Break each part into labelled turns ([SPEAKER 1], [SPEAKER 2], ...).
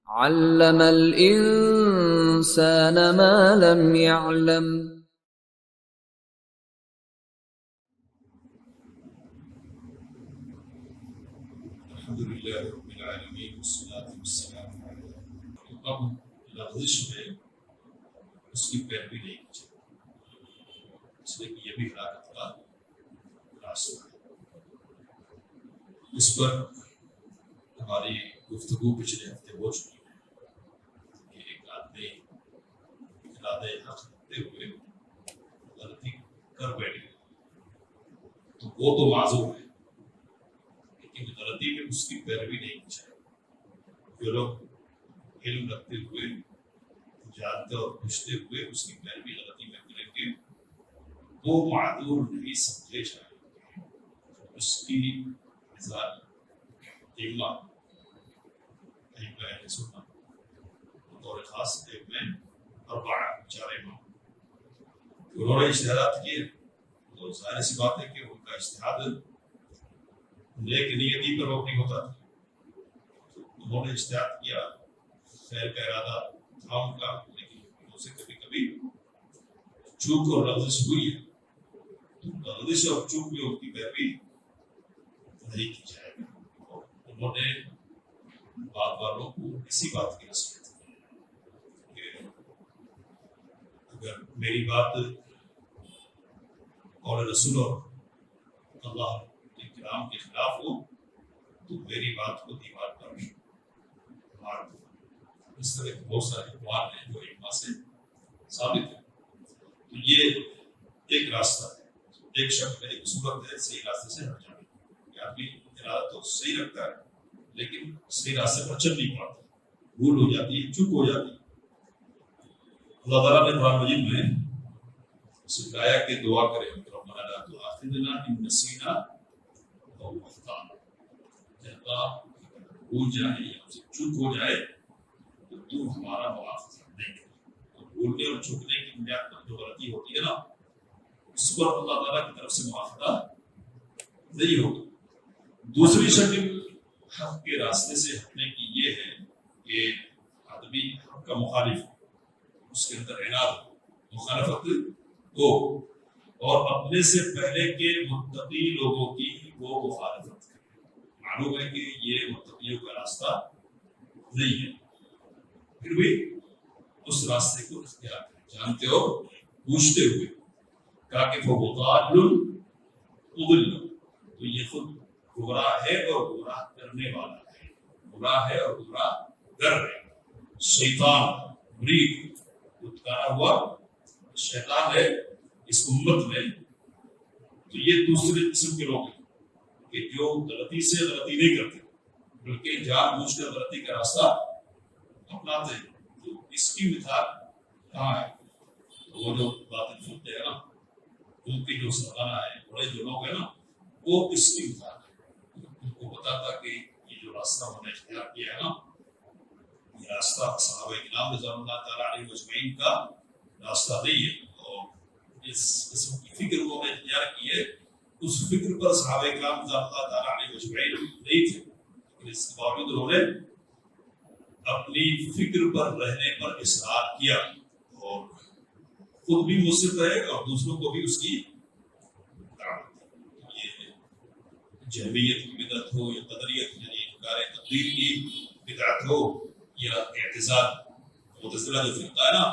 [SPEAKER 1] علم الإنسان ما لم يعلم.
[SPEAKER 2] الحمد لله رب العالمين والصلاة والسلام على اب لغزش میں اس کی پیروی نہیں کی جائے، اس لیے کہ یہ بھی ہلاکت کا راستہ ہے۔ اس پر ہماری گفتگو پچھلے ہفتے ہو چکی ہے کہ ایک آدمی ارادہ حق رکھتے ہوئے غلطی کر بیٹھے تو وہ تو معذور ہے، لیکن غلطی میں اس کی پیروی نہیں کی جائے۔ جو لوگ علم رکھتے ہوئے جانتے اور پوچھتے ہوئے اس کی پیروی غلطی میں کریں گے وہ معذور نہیں سمجھے جائیں گے۔ اس کی مثال اہل سنت بطور خاص ایک میں اربعہ چار امام انہوں نے اجتہادات کیے، تو ظاہر سی بات ہے کہ ان کا اجتہاد نیک نیتی پر مبنی ہوتا تھا۔ انہوں نے اجتہاد کیا، خیر کا ارادہ تھا ان کا، لیکن ان سے کبھی کبھی چوک اور لغزش ہوئی ہے، تو لغزش اور چوک میں ان کی پیروی نہیں کی جائے گی۔ انہوں نے بعد والوں کو اسی بات کی نصیحت کی کہ اگر میری بات قول رسول اور اللہ کے کلام کے خلاف ہو تو میری بات کو دیوار پر مار دو۔ اس طرح کے بہت سارے اقوال ہیں جو اجماع سے ثابت ہے۔ تو یہ ایک راستہ ہے، ایک شخص میں ایک صورت ہے صحیح راستے سے ہٹ جانے کہ آدمی ارادہ تو صحیح رکھتا ہے لیکن صحیح راستے پر چل نہیں پاتا، بھول ہو جاتی ہے، چوک ہو جاتی ہے۔ اللہ تعالیٰ نے قرآن مجید میں سکھایا کہ دعا کرے ربنا لا تؤاخذنا ان نسینا او اخطانا، کہ اللہ بھول جائے یا ہم سے چوک ہو جائے تو تو ہمارا مواخذہ نہیں کرے۔ تو بھولنے اور چوکنے کی بنیاد پر جو غلطی ہوتی ہے نا اس پر اللہ تعالیٰ کی طرف سے مواخذہ نہیں ہوگا۔ دوسری شکل حق کے راستے سے ہٹنے کی یہ ہے کہ آدمی حق کا مخالف ہو، اس کے اندر عناد ہو، مخالفت ہو، اور اپنے سے پہلے کے متقی لوگوں کی وہ مخالفت کرے۔ معلوم ہے کہ یہ متقیوں کا راستہ نہیں ہے، پھر بھی اس راستے کو اختیار کریں، جانتے ہو پوچھتے ہوئے۔ کہا کہ فَوَضَالٌ مُضِلٌ، تو یہ خود گمراہ ہے اور گمراہ کرنے والا ہے، گمراہ ہے اور گمراہ کر ہے۔ شیطان مرید اتکارا ہوا شیطان ہے اس امت میں۔ تو یہ دوسرے قسم کے لوگ ہیں کہ جو غلطی سے غلطی نہیں کرتے بلکہ جان بوجھ کر غلطی کا راستہ اپناتے ہیں۔ تو اس کی مثال کہاں ہے؟ وہ جو باطل سنتے ہیں نا، ان کی جو سرکانہ ہے، بڑے جو لوگ ہیں نا، وہ اس کی مثال ہے۔ ان کو پتا تھا کہ یہ جو راستہ انہوں نے اختیار کیا ہے نا، یہ راستہ صحابہ کرام رضوان اللہ تعالیٰ علیہ اجمعین کا راستہ نہیں ہے، اور اس قسم کی فکر انہوں نے اختیار کی ہے۔ اس فکر پر صحابہ کرام رضوان اللہ تعالیٰ علیہ اجمعین نہیں تھے، لیکن اس کے باوجود انہوں نے اپنی فکر پر رہنے پر اصرار کیا اور خود بھی مصر رہے اور دوسروں کو بھی اس کی دعوت دی۔ یہ جہمیت کی بدعت ہو یا قدریت یعنی انکار تقدیر کی بدعت ہو یا اعتزال معتزلہ جو فرقہ ہے نا،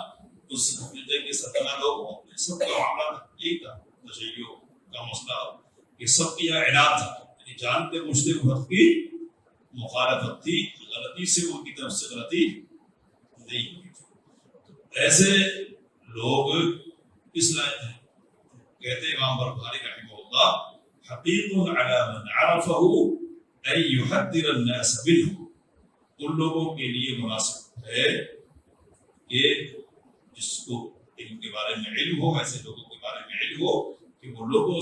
[SPEAKER 2] اس فرقے کے سرکردہ لوگ ہوں، سب کا معاملہ یہی تھا، تشیع کا مسئلہ کہ سب کی یہاں عناد تھا، یعنی جانتے بوجھتے وقت کی مخالفت تھی، غلطی سے ان کی طرف سے غلطی نہیں ہوئی تھی۔ ایسے لوگ اس لائق ہیں، کہتے امام بربہاری رحمہ اللہ حقیق علی من عرفہ ان یحذر الناس منہ، ان لوگوں کے لیے مناسب ہے کہ جس کو ان کے بارے میں علم ہو، ایسے لوگوں کے بارے میں علم ہو کہ وہ لوگوں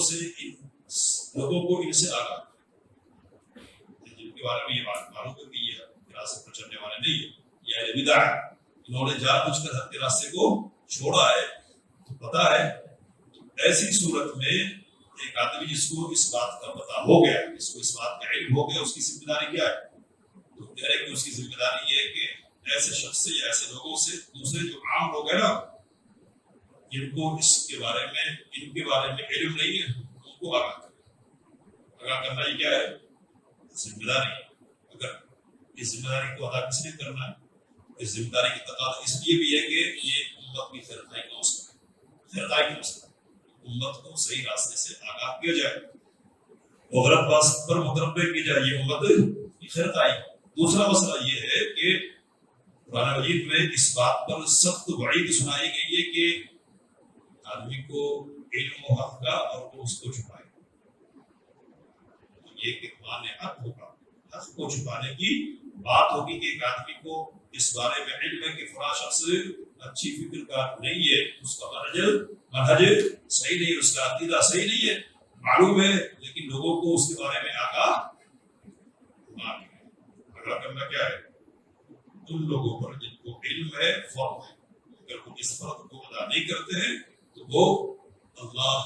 [SPEAKER 2] کو ان سے آگاہ کریں، جن کے بارے میں یہ بات معلوم ہے کہ یہ راستے پر چلنے والے نہیں ہے، یہ اہل بدع ہے، انہوں نے جان بوجھ کر حق کے راستے کو چھوڑا ہے، تو پتا ہے۔ تو ایسی صورت میں ایک آدمی جس کو اس بات کا پتہ ہو گیا، جس کو اس بات کا علم ہو گیا، اس کی ذمہ داری کیا ہے؟ تو کہہ رہے کہ اس کی ذمہ داری یہ ہے کہ ایسے شخص سے یا ایسے لوگوں سے دوسرے جو عام لوگ ہیں نا جن کو اس کے بارے میں ان کے بارے میں علم نہیں ہے ان کو آگاہ کرے۔ آگاہ کرنا یہ کیا ہے؟ ذمہ داری۔ اگر اس ذمہ داری کو ادا کس نے کرنا ہے؟ اس ذمہ داری کی تقاضا اس لیے بھی ہے کہ یہ امت کی خیرخواہی کا مسئلہ ہے، خیرخواہی کا مسئلہ ہے، امت کو صحیح راستے سے آگاہ کیا جائے اور غلط بات پر متنبہ کی جائے، یہ امت کی خیرخواہی۔ دوسرا مسئلہ یہ ہے کہ قرآن مجید میں اس بات پر سخت وعید سنائی گئی ہے کہ آدمی کو علم و حق کا اور وہ اس کو چھپائے، یہ کتمان حق ہوگا، حق کو چھپانے کی بات ہوگی کہ ایک آدمی کو اس بارے میں علم ہے کہ فلاں شخص اچھی فکر کا نہیں ہے، اس کا منہج صحیح نہیں ہے، اس کا عقیدہ صحیح نہیں ہے، معلوم ہے، لیکن لوگوں کو اس کے بارے میں آگاہ کرنا کیا ہے؟ ان لوگوں پر جن کو علم ہے فرض ہے، اگر وہ اس فرض کو ادا نہیں کرتے ہیں تو وہ اللہ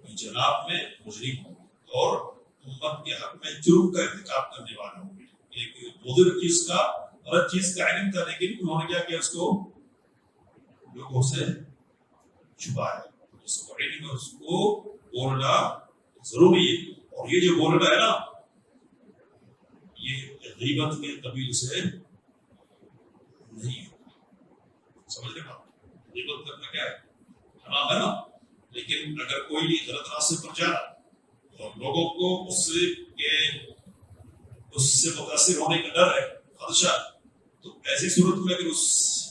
[SPEAKER 2] کی جناب میں مجرم ہوں اور امت کے حق میں جرم کا ارتکاب کرنے والے ہوں گے۔ ایک بزرگ چیز کا غلط چیز کا علم تھا لیکن انہوں نے کیا کیا؟ اس کو لوگوں سے چھپایا۔ اس کو علم ہے، اس کو بولنا ضروری ہے، اور یہ جو بولنا ہے نا یہ غیبت کے قبیل سے نہیں ہے، سمجھ رہے آپ؟ غیبت کرنا کیا ہے؟ حرام ہے نا، لیکن اگر کوئی غلط راستے پر جا اور لوگوں کو اس سے متاثر ہونے کا ڈر ہے، خدشہ، تو ایسی صورت میں اگر اس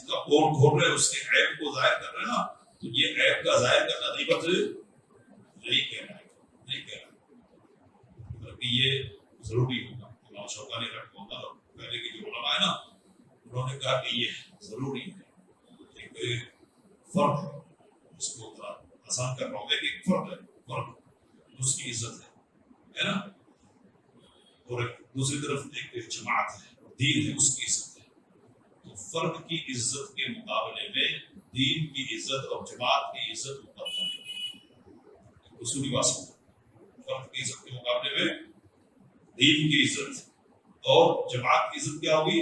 [SPEAKER 2] کا پول کھول رہے، اس کے عیب کو ظاہر کر رہے ہیں نا، تو یہ عیب کا ظاہر کرنا غیبت نہیں کہہ رہا ہے، نہیں کہہ رہا، بلکہ یہ ضروری ہوگا۔ امام شوکانی رحمہ اللہ پہلے کے جو علماء ہے نا انہوں نے کہا کہ یہ ضروری ہے، ایک فرد ہے، اس کو آسان کر رہا ہوں کہ ایک فرد ہے، فرد اس کی عزت ہے نا، اور دوسری طرف ایک جماعت ہے، دین ہے، اس کی عزت ہے۔ تو فرد کی عزت کے مقابلے میں دین کی عزت اور جماعت کی عزت مقدم ہے، اصولی بات ہے۔ فرد کی عزت کے مقابلے میں دین کی عزت اور جماعت کی عزت کیا ہوگی؟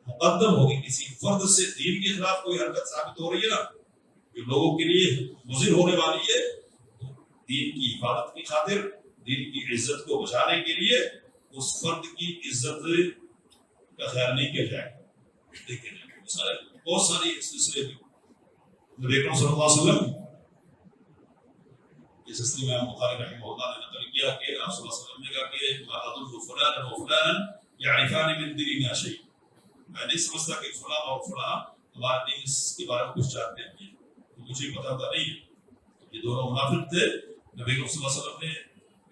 [SPEAKER 2] مقدم ہوگی۔ کسی فرد سے دین کے خلاف کوئی حرکت ثابت ہو رہی ہے نا جو لوگوں کے لیے مضر ہونے والی ہے، تو دین کی حفاظت کی خاطر، دین کی عزت کو بچانے کے لیے اس فرد کی عزت کا خیال نہیں کیا جائے گا۔ دیکھیں بہت ساری اس سلسلے میں نبی اکرم صلی اللہ علیہ وسلم اس سلسلے میں بخاری رحمہ اللہ نے نقل کیا کہ آپ صلی اللہ علیہ وسلم نے کہا کہ ما اظن فلانا وفلانا يعرفان من ديننا شيء، میں نہیں سمجھتا کہ فلاں اور فلاں ہمارے دین کے بارے میں کچھ جانتے ہیں، مجھے پتا تھا نہیں۔ یہ دونوں منافق تھے، نبی صلی اللہ علیہ وسلم نے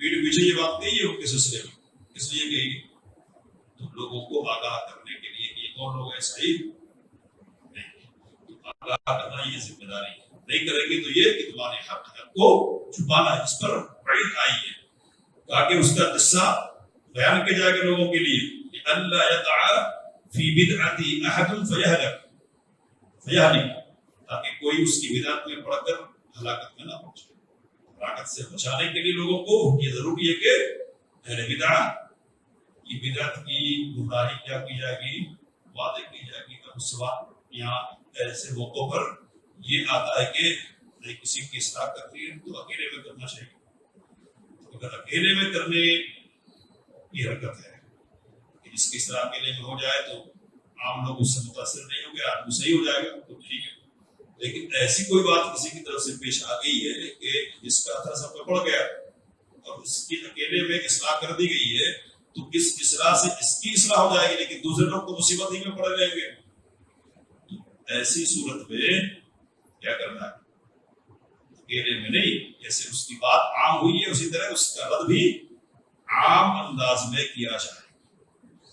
[SPEAKER 2] پیٹ پیچھے یہ بات کہی ہے ان کے سلسلے میں، اس لیے کہی تو لوگوں کو آگاہ کرنے کے لیے کہ یہ کون لوگ ہیں، صحیح نہیں، آگاہ کرنا یہ ذمہ داری ہے، نہیں کریں گے تو یہ کہ تمہارے حق کو چھپانا ہے، اس پر وعید آئی ہے، کہا کہ اس کا قصہ بیان کیا جائے گا لوگوں کے لیے کہ اللہ یقع فی بدعۃ احد فیہلک، تاکہ کوئی اس کی بدعت میں پڑ کر ہلاکت میں نہ پہنچے۔ ہلاکت سے بچانے کے لیے لوگوں کو یہ ضروری ہے کہ اہل بدعت کی بدعت کی گمراہی کیا کی جائے گی، واضح کی جائے گی۔ اب اس وقت یہاں ایسے موقعوں پر یہ آتا ہے کہ کسی کی اصلاح کرنی ہے تو اکیلے میں کرنا چاہیے، اگر اکیلے میں کرنے کی حرکت ہے کہ جس کی اصلاح اکیلے میں ہو جائے تو عام لوگ اس سے متاثر نہیں ہوں گے، آدمی صحیح ہو جائے گا تو ٹھیک ہے، لیکن ایسی کوئی بات کسی کی طرف سے پیش آ گئی ہے کہ جس کا اثر سب پہ پڑ گیا اور اس کی اکیلے میں اصلاح کر دی گئی ہے تو اس اصلاح سے اس کی اصلاح ہو جائے گی لیکن دوسرے لوگ تو مصیبت ہی میں پڑے رہیں گے۔ ایسی صورت میں کیا کرنا ہے؟ اکیلے میں نہیں، جیسے اس کی بات عام ہوئی ہے اسی طرح اس کا رد بھی عام انداز میں کیا جائے،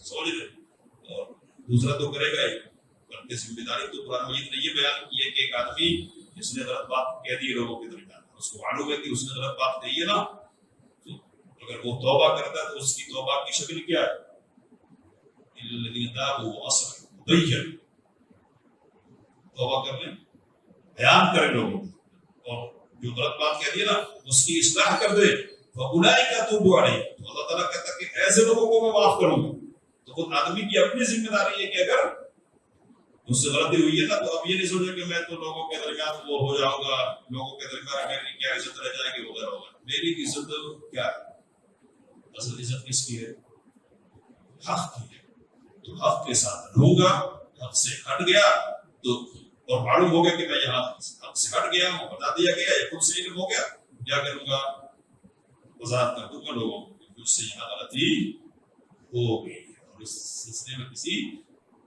[SPEAKER 2] سمجھ رہے؟ اور دوسرا تو کرے گا ہی، بلکہ ذمہ داری تو قرآن مجید نے یہ بیان کی ہے کہ ایک آدمی جس نے غلط بات کہہ دی لوگوں کے درمیان، اس کو معلوم ہے کہ اس نے غلط بات کہی ہے نا، تو اگر وہ توبہ کرتا ہے تو اس کی توبہ کی شکل کیا ہے؟ الذین تابوا واصلحوا وبینوا، توبہ کر لیں، بیان کریں لوگوں کو، اور جو غلط بات کہہ دی ہے نا اس کی اصلاح کر دے، فاولئک اتوب علیہم، تو اللہ تعالیٰ کہتا ہے کہ ایسے لوگوں کو میں معاف کروں گا۔ تو خود آدمی کی اپنی ذمہ داری ہے کہ اگر اس سے غلطی ہوئی ہے نا، تو اب یہ نہیں سوچے کہ میں تو لوگوں کے درمیان وہ ہو جاؤں گا، لوگوں کے درمیان میری کیا عزت رہ جائے گی وغیرہ وغیرہ. میری عزت کیا ہے؟ اصل عزت کس کی ہے؟ حق کی ہے. تو حق کے ساتھ رہوں گا. حق سے ہٹ گیا تو اور معلوم ہو گیا کہ میں یہاں حق سے ہٹ گیا ہوں، بتا دیا گیا یا خود سے علم ہو گیا، کیا کروں گا؟ وضاحت کر دوں گا لوگوں کو کہ مجھ سے یہاں غلطی ہو گئی. اور اس سلسلے میں کسی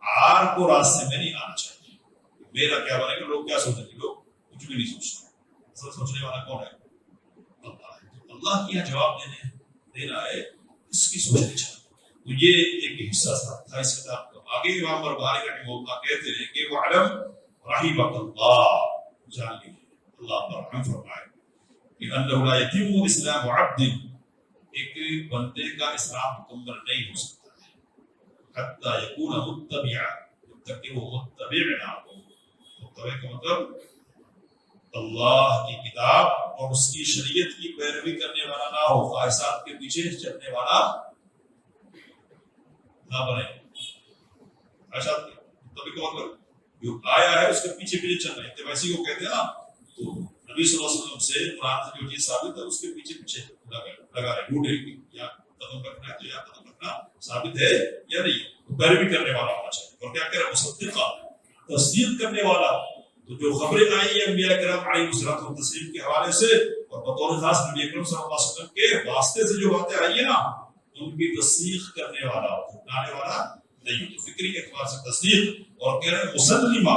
[SPEAKER 2] آر کو راستے میں نہیں آنا چاہیے. میرا کیا بنے گا، لوگ کیا سوچیں گے؟ لوگ کچھ بھی نہیں سوچتے. اصل سوچنے والا کون ہے؟ اللہ ہے. تو اللہ کی یہاں جواب دینا ہے اس کی سوچنی چاہیے. تو یہ ایک حصہ تھا اس کتاب کا. آگے امام بخاری رحمہ اللہ کہتے ہیں کہ وعلم رحمک اللہ، جان لیجیے اللہ پر رحم فرمائے کہ انہ لا یتم اسلام عبد، ایک بندے کا اسلام مکمل نہیں ہو سکتا حتی یکون متبعا، جب تک کہ وہ متبع نہ ہو. متبع کا مطلب اللہ کی کتاب اور اس کی شریعت کی پیروی کرنے والا نہ ہو، خواہشات کے پیچھے چلنے والا نہ بنے. خواہشات کے متبع کا مطلب جو آیا ہے اس کے پیچھے چل رہے ہیں، ویسی کو کہتے ہیں نا. تو نبی صلی اللہ علیہ وسلم سے قرآن سے جو چیز ثابت ہے اس کے پیچھے لگا رہے ڈھونڈے کہ یا قدم رکھنا ہے تو یا قدم رکھنا ثابت ہے یا نہیں. پیروی کرنے والا ہونا چاہیے. اور کیا کہہ رہا ہے؟ مصدقہ، تصدیق کرنے والا. تو جو خبریں آئی ہیں انبیاء کرام علیہ الصلوۃ والتسلیم کے حوالے سے اور بطور خاص نبی اکرم صلی اللہ علیہ وسلم کے واسطے سے جو باتیں آئی ہیں نا، ان کی تصدیق کرنے والا ہو، جھٹلانے والا نہیں. تو فکری اعتبار سے تصدیق، اور کہہ رہے ہیں مسلمہ،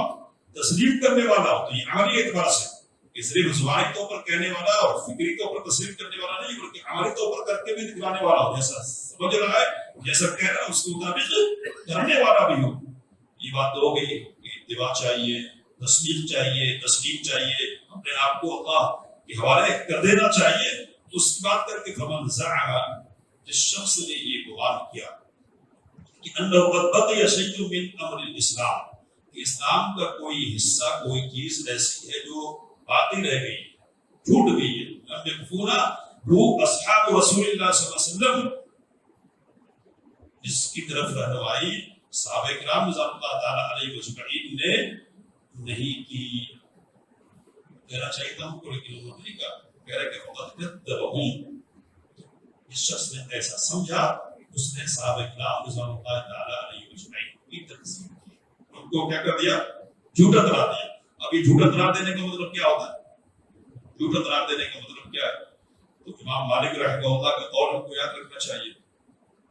[SPEAKER 2] تسلیم کرنے والا ہو. تو یہ عملی اعتبار سے کہ صرف زبانی طور پر کہنے والا اور فکری طور پر تسلیم کرنے والا نہیں، بلکہ عملی طور پر کر کے بھی دکھلانے والا ہو. جیسا سمجھ رہا ہے، جیسا کہہ رہا ہے اس کے مطابق کرنے والا بھی ہو. یہ بات تو ہو گئی کہ اتباع چاہیے، تصدیق چاہیے، تسلیم چاہیے، اپنے آپ کو اللہ کے حوالے کر دینا چاہیے. اس کی بات کر کے فمن زعم، جس شخص نے یہ گمان کیا کہ انہ قد بقی شیء من امر الاسلام، کہ اسلام کا کوئی حصہ، کوئی چیز ایسی ہے جو باقی رہ گئی، چھوٹ گئی ہے. لم یکفونا وہ اصحاب رسول اللہ صلی اللہ علیہ وسلم، جس کی طرف رہنمائی صحابہ کرام رضوان اللہ تعالیٰ علیہ اجمعین نے نہیں کی. کہنا چاہیے تھا ہم کو لیکن انہوں نے نہیں کہا. کہہ رہے کہ فقط کذبہم، جس شخص نے ایسا سمجھا اس نے صحابہ کرام رضوان اللہ تعالیٰ علیہ اجمعین کی تقسیم کی، ان کو کیا کر دیا؟ جھوٹا قرار دیا. اب یہ جھوٹا قرار دینے کا مطلب کیا ہوتا ہے؟ جھوٹا قرار دینے کا مطلب کیا ہے؟ تو امام مالک رحمہ اللہ کا قول ہم کو یاد رکھنا چاہیے.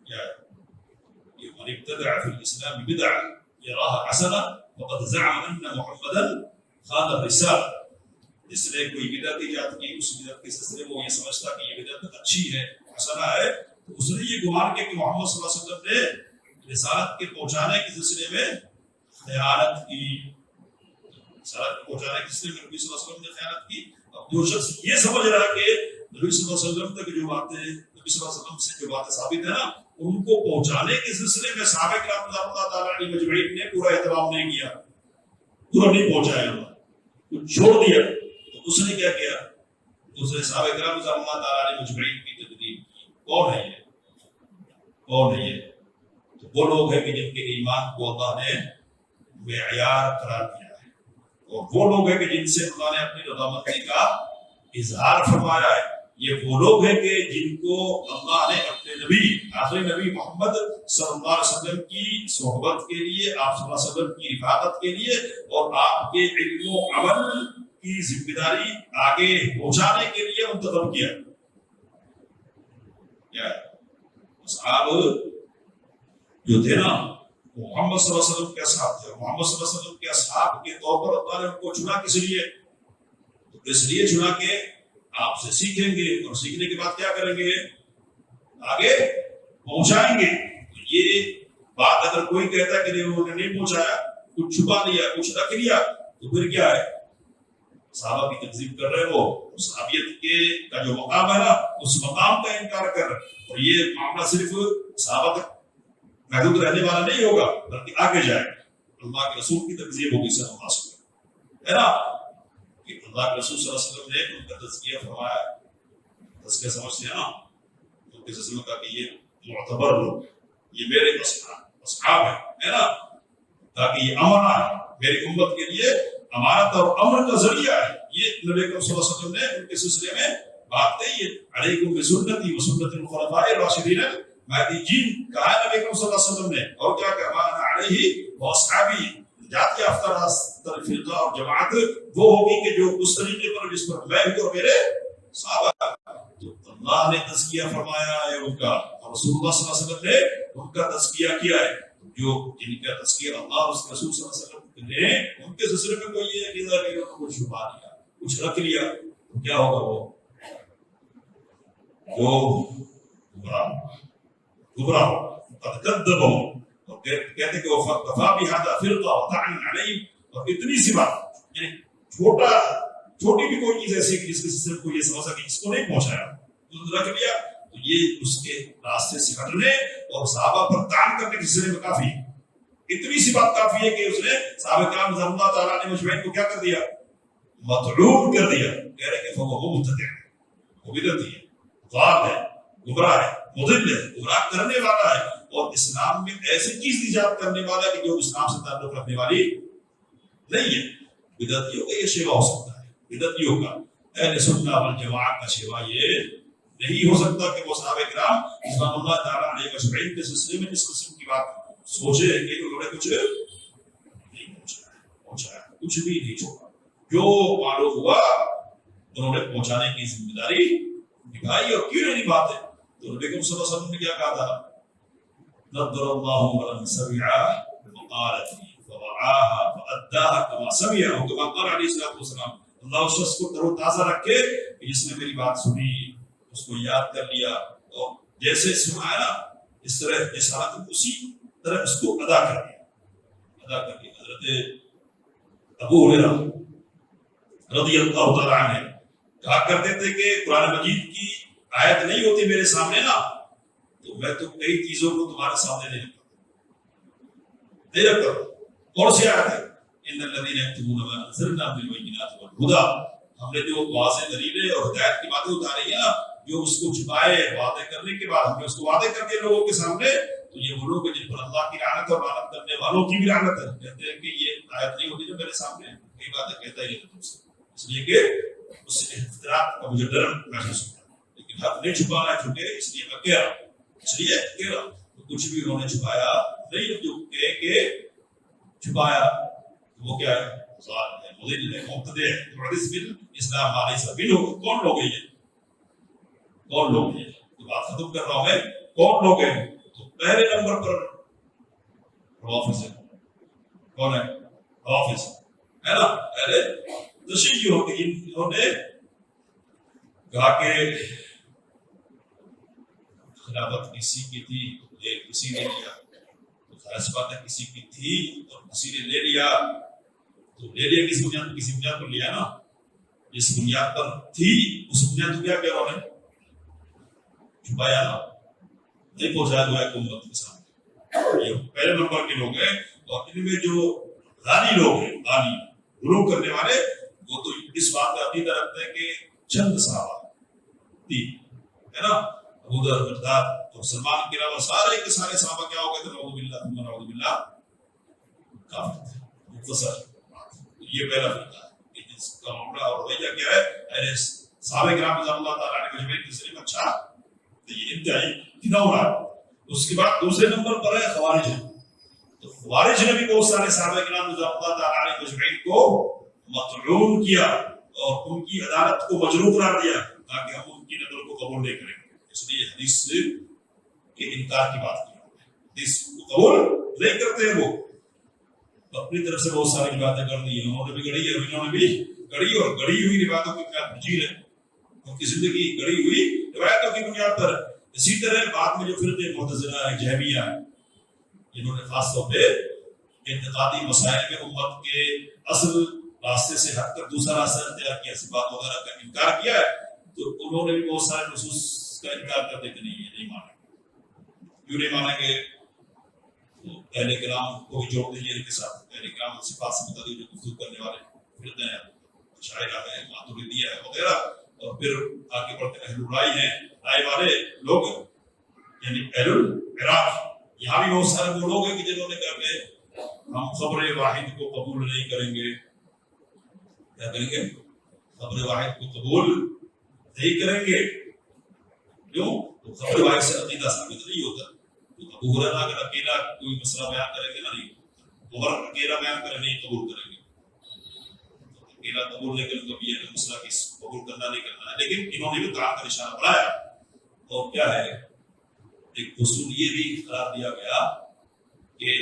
[SPEAKER 2] کیا ہے؟ من ابتدع في الاسلام بدعه يراها حسنه فقد زعم ان محمدا خان الرساله. جس نے کوئی بدعت ایجاد کی، اس بدعت کے سلسلے میں وہ یہ سمجھتا کہ یہ بدعت اچھی ہے، حسنہ ہے، تو اس نے یہ گمان کیا کہ محمد صلی اللہ علیہ وسلم نے رسالت کے پہنچانے کے سلسلے میں خیانت کی. رسالت کے پہنچانے کے سلسلے میں نبی صلی اللہ علیہ وسلم نے خیانت کی. اب جو شخص یہ سمجھ رہا ہے کہ نبی صلی اللہ علیہ وسلم تک جو باتیں، نبی صلی اللہ علیہ وسلم سے جو باتیں ثابت ہیں نا، ان کو پہنچانے کے سلسلے میں صحابہ کرام رضی اللہ تعالیٰ علیہ مجمعین نے پورا اہتمام نہیں کیا، پورا نہیں پہنچایا، کچھ چھوڑ دیا. تو اس نے کیا کیا؟ اس نے صحابہ کرام رضی اللہ تعالیٰ علیہ مجمعین کی تقدیم کی. کون ہے یہ؟ کون ہے یہ؟ تو وہ لوگ ہیں کہ جن کے ایمان کو اللہ نے معیار قرار دیا ہے، اور وہ لوگ ہیں کہ جن سے اللہ نے اپنی رضامندی کا اظہار فرمایا ہے. یہ وہ لوگ ہیں کہ جن کو اللہ نے اپنے نبی، آخری نبی محمد صلی اللہ علیہ وسلم کی صحبت کے لیے، آپ صلی اللہ علیہ وسلم کی رفاقت کے لیے اور آپ کے علم و عمل کی ذمہ داری آگے پہنچانے کے لیے منتخب کیا. کیا اصحاب جو تھے نا، محمد صلی اللہ علیہ وسلم کے اصحاب تھے. محمد صلی اللہ علیہ وسلم کے اصحاب کے طور پر اللہ نے ان کو چنا. کس لیے؟ اس لیے چنا کہ آپ سے سیکھیں گے اور سیکھنے کے بعد کیا کریں گے؟ آگے پہنچائیں گے. یہ بات اگر کوئی کہتا ہے کہ انہوں نے نہیں پہنچایا، کچھ چھپا لیا، کچھ رکھ لیا، تو پھر کیا ہے؟ صحابہ کی تکذیب کر رہے ہو. صحابیت کے کا جو مقام ہے نا، اس مقام کا انکار کر رہے. اور یہ معاملہ صرف صحابہ تک محدود رہنے والا نہیں ہوگا، بلکہ آگے جائے گا. اللہ کے رسول کی تکذیب ہوگی صلی اللہ علیہ وسلم، ہے نا؟ کہ اللہ کے رسول صلی اللہ علیہ وسلم نے ان کا تزکیہ فرمایا. تزکیہ سمجھتے ہیں نا؟ ان کے سلسلے میں کہا کہ یہ معتبر لوگ، یہ میرے اصحاب ہیں، ہے نا؟ تاکہ یہ امانہ ہے میری امت کے لیے، امانت اور امن کا ذریعہ ہے. یہ نبی اکرم صلی اللہ علیہ وسلم نے ان کے سلسلے میں بات کہی ہے. علیکم بسنتی وسنت الخلفاء الراشدین المہدیین کہا ہے نبی اکرم صلی اللہ علیہ وسلم نے. اور کیا کہا؟ انا علیہ واصحابی. نجات یافتہ فرقہ اور جماعت وہ ہوگی کہ جو اس طریقے پر جس پر میں ہوں اور میرے صحابہ. تو اللہ نے تزکیہ فرمایا ہے ان کا، اور رسول اللہ صلی اللہ علیہ وسلم نے ان کا تزکیہ کیا ہے. جو جن کا تزکیہ اللہ اور اس کے رسول صلی اللہ علیہ وسلم نے ان کے سلسلے میں کوئی یہ عقیدہ کہ انہوں نے کچھ چھپا لیا، کچھ رکھ لیا، تو کیا ہوگا؟ وہ گمراہ قد کذبهم. اور کہتے کہ وہ کفا بہذا فرقہ وطعن علیہ. اور اتنی سی بات، یعنی چھوٹی بھی کوئی چیز ایسی کہ جس کے سلسلے میں کوئی یہ سمجھ سکے اس کو نہیں پہنچایا، تو رکھ لیا، تو یہ اس کے راستے سے ہٹنے اور صحابہ پر طعن کرنے کے سلسلے میں کافی ہے. اتنی سی بات کافی ہے کہ اس نے صحابہ کرام رضی اللہ تعالیٰ عنہ مجمعین کو کیا کر دیا؟ مطلوب کر دیا. کہہ رہے کہ وہ مبتدع ہے، وہ بدعتی ہے، ضال ہے، گمراہ ہے، مضل ہے، گمراہ کرنے والا ہے. اور اسلام میں ایسی چیز ایجاد کرنے والا ہے کہ جو اسلام سے تعلق رکھنے والی نہیں ہے. بدعتیوں کا یہ شیوا ہو سکتا ہے، بدعتیوں کا. اہل سنت والجماعت کا شیوا یہ نہیں ہو سکتا کہ وہ صحابہ کرام رضوان اللہ تعالیٰ علیہ مجمعین کے سلسلے میں اس قسم کی بات سوچے کہ انہوں نے کچھ نہیں پہنچایا، کچھ بھی نہیں چھوڑا. جو معلوم ہوا انہوں نے پہنچانے کی ذمہ داری نبھائی. اور کیوں نہیں نبھاتے؟ تو نبی صلی اللہ علیہ وسلم نے کیا کہا تھا؟ نضر اللہ من سمع مقالتی فوعاها فاداها كما سمعها كما قال علیہ الصلوۃ والسلام. اللہ اس شخص کو تر و تازہ رکھے کہ جس نے میری بات سنی، اس کو یاد کر لیا، اور جیسے سنا نا اس طرح جس حالت میں اسی طرح اس کو ادا کر دیا. حضرت ابو ہریرہ رضی اللہ تعالیٰ عنہ کہا کرتے تھے کہ قرآن مجید کی آیت نہیں ہوتی میرے سامنے نا تو میں تو کئی چیزوں کو تمہارے سامنے نہیں رکھتا. کون سی آیت ہے؟ ان الذین یکتمون ما انزلنا بالبینات والہدی. ہم نے جو واضح دلیلیں اور ہدایت کی باتیں اتاری ہیں نا، جو اس کو چھپائے وعدے کرنے کے بعد ہم نے اس کو وعدے کر کے لوگوں کے سامنے، تو یہ وہ لوگ جن پر اللہ کی لعنت اور لعنت کرنے والوں کی بھی لعنت ہے. کہتے ہیں کہ یہ آیت نہیں ہوتی جو میرے سامنے، کئی باتیں کہتا ہی نہیں سے، اس لیے کہ اس سے اختلاف کا مجھے ڈر محسوس ہوتا ہے. لیکن حق نہیں چھپانا چھپے، اس لیے میں کہہ رہا ہوں، اس لیے کہہ رہا ہوں. تو کچھ بھی انہوں نے چھپایا نہیں. جو کہہ کے چھپایا وہ کیا ہے؟ ظالم ہے، مضل ہے، مبتدع ہے. محدث بالاسلام علیہ السلام. کون لوگ ہیں یہ؟ کون لوگ ہیں؟ تو بات ختم کر رہا ہوں میں. کون لوگ ہیں؟ تو پہلے نمبر پر روافض ہے. کون ہے؟ روافض ہے نا. پہلے تشیع ہوتی انہوں نے کہا کہ خلافت کسی کی تھی، کسی نے لیا. تو خاص بات ہے کسی کی تھی اور کسی نے لے لیا. تو لے لیا کسی بنیاد پر، کسی بنیاد پر لیا نا. جس بنیاد پر تھی اس بنیاد کو کیا کیا انہوں نے چھپایا نا، نہیں پہنچایا جو ہے امت کے سامنے. یہ پہلے نمبر کے لوگ ہیں. اور ان میں جو غانی لوگ ہیں، غانی غلو کرنے والے، وہ تو اس بات کا عقیدہ رکھتے ہیں کہ چند صحابہ تھی ہے نا، ابو ذر، مقداد اور سلمان کے علاوہ سارے کے سارے صحابہ کیا ہو گئے تھے؟ نعوذ باللہ ثم نعوذ باللہ کافر تھے. مختصر یہ پہلا فرقہ ہے. اس کا معاملہ اور رویہ کیا ہے؟ اہل صحابہ کرام رضی اللہ تعالیٰ عنہ مجمعین کے سلسلے میں اچھا تو یہ انتہائی گناہ ہے. اس کے بعد دوسرے نمبر پر ہے خوارج. تو خوارج نے بھی بہت سارے صحابہ کرام رضی اللہ تعالیٰ عنہ مجمعین کو مطعون کیا اور ان کی عدالت کو مجروح قرار دیا تاکہ ہم ان کی نقل کو قبول نہیں کریں. اس لیے حدیث کے انکار کی بات کی. حدیث کو قبول نہیں کرتے ہیں. وہ اپنی طرف سے بہت ساری باتیں کر دی ہیں. انہوں نے بھی گڑھی ہے، انہوں نے بھی گڑھی، اور گڑھی ہوئی روایتوں کی کیا تفصیل ہے. ان کی زندگی گڑھی ہوئی روایتوں کی بنیاد پر. اسی طرح بعد میں جو فرقے معتزلہ ہے، جہمیہ ہے، جنہوں نے خاص طور پہ انتقادی مسائل میں امت کے اصل راستے سے ہٹ کر دوسرا راستہ اختیار کیا، صفات وغیرہ کا انکار کیا ہے، تو انہوں نے بھی بہت سارے نصوص کا انکار کرتے کہ نہیں مانا. کیوں نہیں مانا؟ کہ اہل کرام کو بھی جوڑ دیجیے ان کے ساتھ. اہل کرام صفات سے متعلق جو گفتگو کرنے والے فرقے ہیں، شاعرہ ہے، ماتریدیہ ہے وغیرہ. اور پھر آگے بڑھتے اہل الرائے ہیں، رائے والے لوگ، یعنی اہل العراق. یہاں بھی بہت سارے وہ لوگ ہیں کہ جنہوں نے کہا کہ ہم خبر واحد کو قبول نہیں کریں گے. کیا کریں گے؟ خبر واحد کو قبول نہیں کریں گے. کیوں؟ تو خبر واحد سے عقیدہ ثابت نہیں ہوتا. تو ابو ہریرہ اگر اکیلا کوئی مسئلہ بیان کریں گے نا، نہیں عمر اکیلا بیان کریں نہیں قبول کریں گے. اکیلا قبول نہیں کریں کبھی یہ مسئلہ کی قبول کرنا نہیں کرنا ہے. لیکن انہوں نے بھی قرآن کا نشانہ بنایا. اور کیا ہے؟ ایک اصول یہ بھی قرار دیا گیا کہ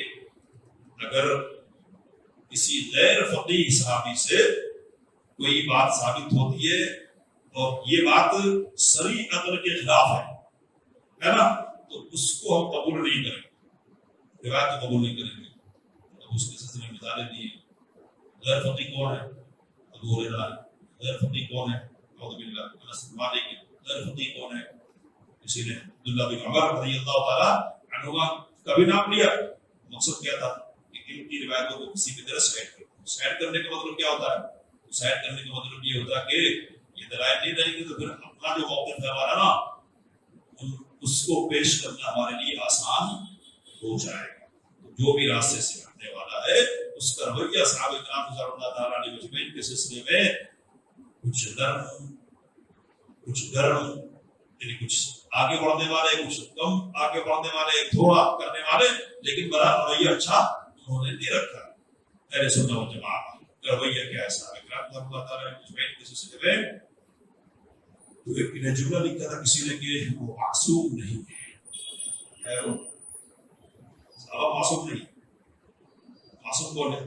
[SPEAKER 2] اگر کسی غیر فقیہ صحابی سے کوئی بات ثابت ہوتی ہے اور یہ بات صریح عقل کے خلاف ہے نا، تو اس کو ہم قبول نہیں کریں گے، روایت کو قبول نہیں کریں گے. اب اس کے سلسلے میں مثالیں دی. غیر فقیہ کون ہے؟ ابو ہریرہ. غیر فقیہ کون ہے؟ اعوذ باللہ انس بن مالک. غیر فقیہ کون ہے؟ کسی نے عبداللہ بن عمر رضی اللہ تعالیٰ عنہما کا بھی نام لیا. مقصد کیا تھا کہ ان کی روایتوں کو کسی کی طرح سائڈ کرو. سائڈ کرنے کا مطلب کیا ہوتا ہے؟ سائڈ کرنے کا مطلب یہ ہوتا ہے کہ یہ دلائل نہیں رہیں گے تو پھر اپنا جو موقف ہے ہمارا نا اس کو پیش کرنا ہمارے لیے آسان ہو جائے گا. جو بھی راستے سے ہٹنے والا ہے اس کا رویہ صحابہ کرام رضی اللہ تعالیٰ عنہم اجمعین کے سلسلے میں کچھ گرم یعنی کچھ آگے بڑھنے والے، کچھ کم آگے بڑھنے والے، تھوڑا کرنے والے، لیکن بڑا رویہ اچھا انہوں نے نہیں رکھا. اہل سنت والجماعت کا رویہ کیا ہے صحابہ کرام رضی اللہ تعالیٰ عنہم اجمعین کے سلسلے میں؟ تو ایک نے جملہ لکھا تھا کسی نے کہ وہ معصوم نہیں ہے. وہ صحابہ معصوم نہیں. معصوم کون ہے؟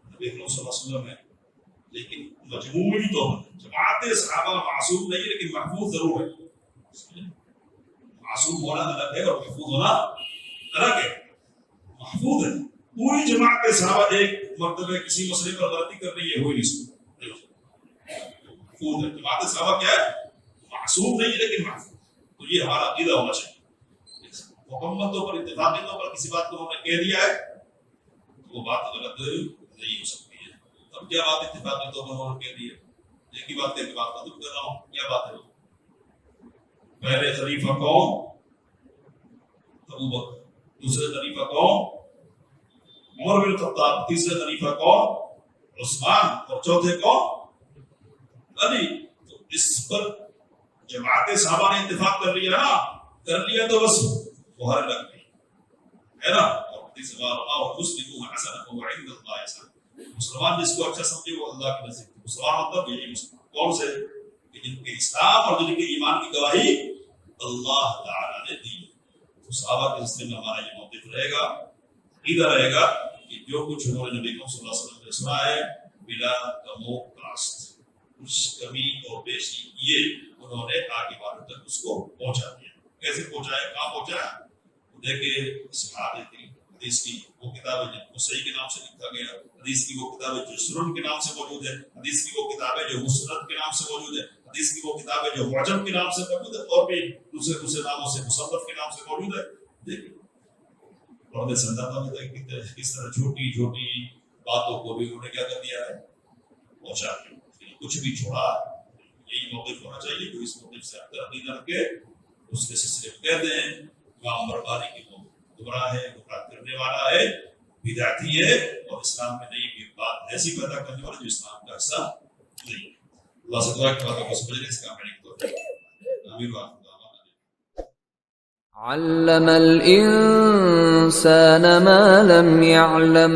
[SPEAKER 2] نبی اکرم صلی اللہ علیہ وسلم ہے. لیکن مجموعی طور پر جماعت صحابہ معصوم نہیں لیکن محفوظ ضرور ہے. معصوم ہونا الگ ہے اور محفوظ ہونا الگ ہے. محفوظ ہے پوری جماعت صحابہ ایک مرتبہ کسی مسئلے پر غلطی کر رہی ہے، ہوئی نہیں سکتی. محفوظ ہے. جماعت صحابہ کیا ہے؟ معصوم نہیں لیکن محفوظ. تو یہ ہمارا عقیدہ ہونا چاہیے. مکمل طور پر اتفاقی طور پر کسی بات کو انہوں نے کہہ دیا ہے تو وہ بات غلط نہیں ہو سکتی ہے. اب کیا بات اتفاقی طور پر انہوں نے کہہ دی ہے؟ ایک ہی بات کی بات ختم کر رہا ہوں. کیا بات ہے؟ پہلے خلیفہ کون؟ ابو بکر. دوسرے خلیفہ کون؟ عمر بن خطاب. تیسرے خلیفہ کون؟ عثمان. اور چوتھے کون؟ علی. تو اس پر جماعت صحابہ نے اتفاق کر لیا نا، کر لیا تو بس مہر لگ گئی ہے نا. اور حدیث اور مسلم حسن و عند اللہ حسن. مسلمان جس کو اچھا سمجھے وہ اللہ کے نزدیک. مسلمان مطلب یہی مسلمان کون سے؟ جن کے اسلام اور جن کے ایمان کی گواہی اللہ تعالی نے دی. تو صحابہ کے سلسلے میں ہمارا یہ موقف رہے گا، عقیدہ رہے گا کہ جو کچھ انہوں نے نبی صلی اللہ علیہ وسلم نے سنا ہے بلا کم و کاست، کچھ کمی اور بیشی کیے انہوں نے آگے والوں تک اس کو پہنچا دیا. کیسے پہنچایا؟ کہاں پہنچایا؟ دیکھیں صحابہ کی حدیث کی وہ کتابیں جن کو صحیح کے نام سے لکھا گیا، حدیث کی وہ کتابیں جو سنن کے نام سے موجود ہے، حدیث کی وہ کتابیں جو مسند کے نام سے موجود ہے، حدیث کی وہ کتابیں جو معجم کے نام سے موجود ہے، اور بھی دوسرے ناموں سے مصنف کے نام سے موجود ہے. دیکھیں پردے سنداتا میں کس طرح چھوٹی چھوٹی باتوں کو بھی انہوں نے کیا کر دیا ہے؟ پہنچا دیا. کچھ بھی چھوڑا. یہی موقف ہونا چاہیے. جو اس موقف سے اکثر عقیدہ رکھ کے اس کے سلسلے میں کہتے ہیں امام برباری کی وہ گمراہ ہے، گمراہ کرنے والا ہے، بدعتی ہے، اور اسلام میں نئی بات ایسی پیدا کرنے والا جو اسلام کا حصہ نہیں ہے. اللہ سے دعا کہ باتوں کو سمجھنے اس کا عمل کریں. آمین.
[SPEAKER 1] علم الإنسان ما لم يعلم